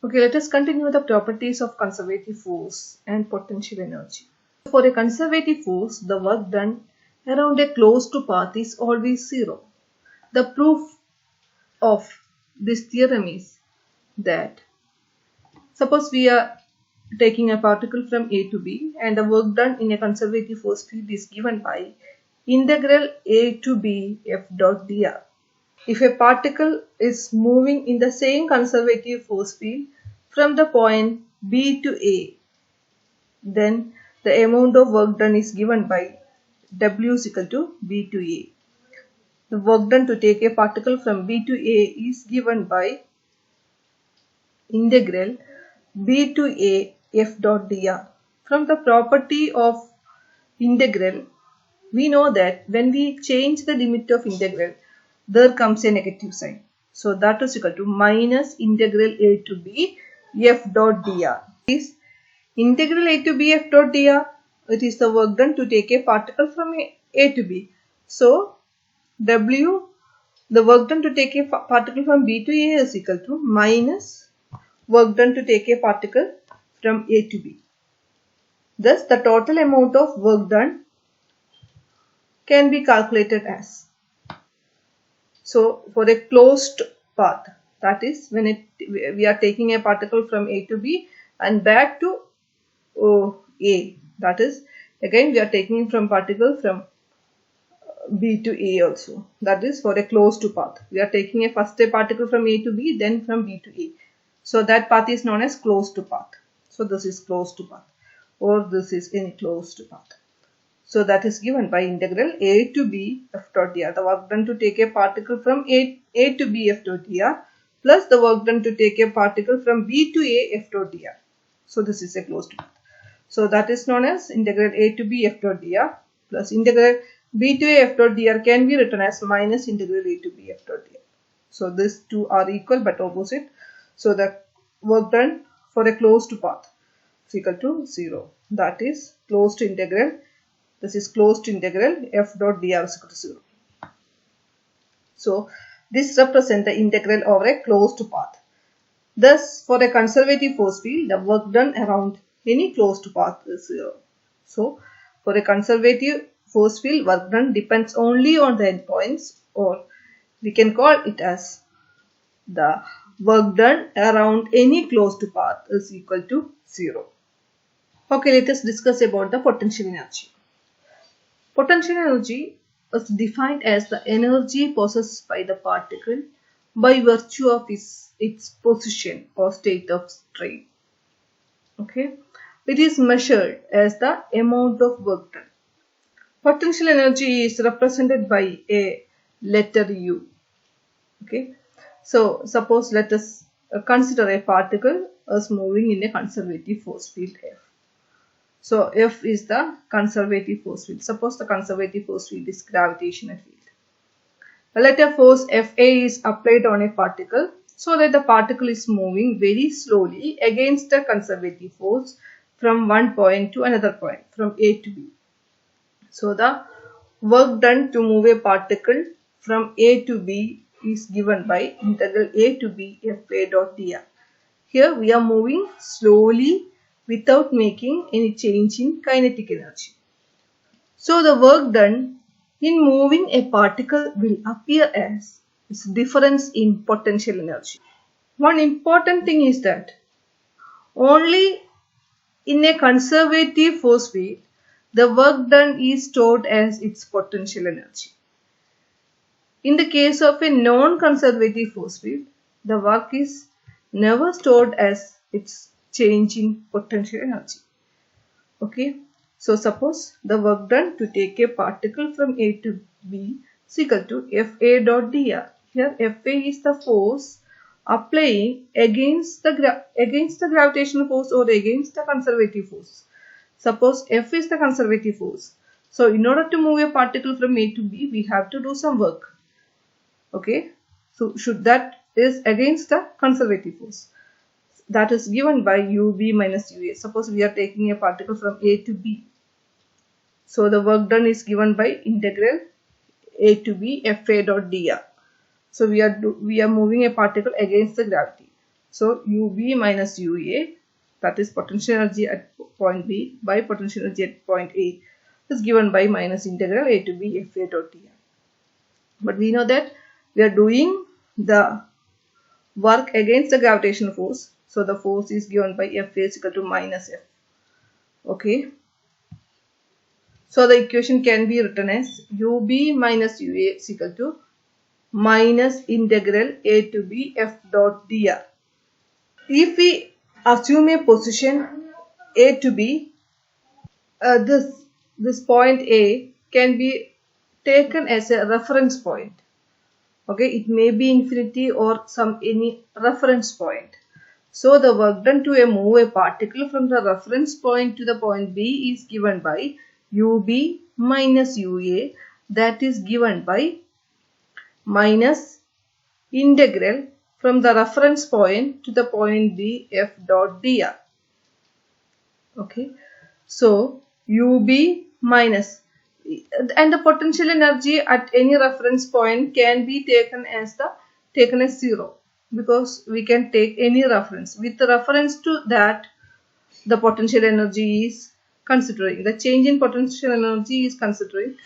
Okay, let us continue the properties of conservative force and potential energy. For a conservative force, the work done around a closed path is always zero. The proof of this theorem is that suppose we are taking a particle from A to B and the work done in a conservative force field is given by integral A to B f dot dr. If a particle is moving in the same conservative force field from the point B to A, then the amount of work done is given by W is equal to B to A. The work done to take a particle from B to A is given by integral B to A f dot dr. From the property of integral, we know that when we change the limit of integral, there comes a negative sign. So that is equal to minus integral A to B f dot dr. Is integral A to B f dot dr. It is the work done to take a particle from A to B. So W, the work done to take a particle from B to A is equal to minus work done to take a particle from A to B. Thus, the total amount of work done can be calculated as. So, for a closed path, that is when we are taking a particle from A to B and back to A, that is again we are taking from particle from B to A also, that is for a closed path. We are taking first a particle from A to B, then from B to A. So that path is known as closed path. So this is closed path, or this is any closed path. So that is given by integral A to B f dot dr. The work done to take a particle from A to B f dot dr plus the work done to take a particle from B to A f dot dr. So this is a closed path. So that is known as integral A to B f dot dr plus integral B to A f dot dr can be written as minus integral A to B f dot dr. So these two are equal but opposite. So the work done for a closed path is equal to 0. That is closed integral. This is closed integral f dot dr is equal to 0. So this represents the integral over a closed path. Thus, for a conservative force field, the work done around any closed path is 0. So for a conservative force field, work done depends only on the endpoints, or we can call it as the work done around any closed path is equal to 0. Okay, let us discuss about the potential energy. Potential energy is defined as the energy possessed by the particle by virtue of its position or state of strain. Okay, it is measured as the amount of work done. Potential energy is represented by a letter U. Okay, so suppose let us consider a particle as moving in a conservative force field F. So F is the conservative force field. Suppose the conservative force field is gravitational field. Let a force Fa is applied on a particle so that the particle is moving very slowly against the conservative force from one point to another point, from A to B. So the work done to move a particle from A to B is given by integral A to B Fa dot dr. Here we are moving slowly without making any change in kinetic energy. So the work done in moving a particle will appear as its difference in potential energy. One important thing is that only in a conservative force field, the work done is stored as its potential energy. In the case of a non-conservative force field, the work is never stored as its change in potential energy. Okay, so suppose the work done to take a particle from A to B is equal to Fa dot dr. Here Fa is the force applying against the gravitational force or against the conservative force. Suppose F is the conservative force. So in order to move a particle from A to B, we have to do some work. Okay, so should that is against the conservative force. That is given by UB minus UA. Suppose we are taking a particle from A to B. So the work done is given by integral A to B Fa dot dr. So we are moving a particle against the gravity. So UB minus UA, that is potential energy at point B by potential energy at point A, is given by minus integral A to B FA dot dr. But we know that we are doing the work against the gravitational force. So the force is given by Fa is equal to minus F. Okay. So the equation can be written as UB minus UA is equal to minus integral A to B F dot dr. If we assume a position A to B, this point A can be taken as a reference point. Okay, it may be infinity or any reference point. So the work done to move a particle from the reference point to the point B is given by UB minus UA, that is given by minus integral from the reference point to the point B F dot dr. Okay, so UB minus, and the potential energy at any reference point can be taken as 0, because we can take any reference. With reference to that, the potential energy is considering the change in potential energy is considering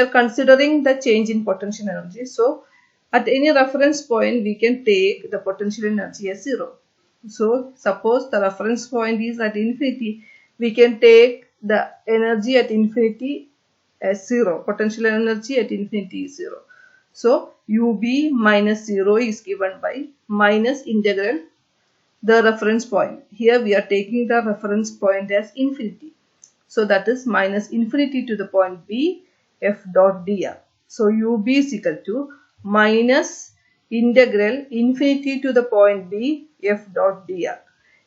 the change in potential energy. So at any reference point we can take the potential energy as 0. So suppose the reference point is at infinity, we can take the energy at infinity as 0. Potential energy at infinity is 0. So UB minus 0 is given by minus integral the reference point. Here we are taking the reference point as infinity. So that is minus infinity to the point B F dot dr. So UB is equal to minus integral infinity to the point B F dot dr.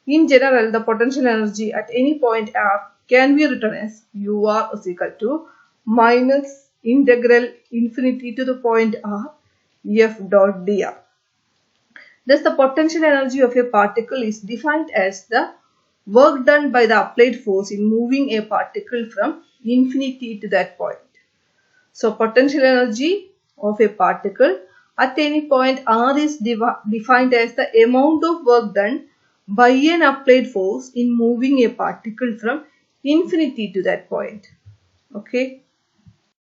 In general, the potential energy at any point R can be written as UR is equal to minus integral infinity to the point R F dot dr. Thus, the potential energy of a particle is defined as the work done by the applied force in moving a particle from infinity to that point. So, potential energy of a particle at any point R is defined as the amount of work done by an applied force in moving a particle from infinity to that point. Okay.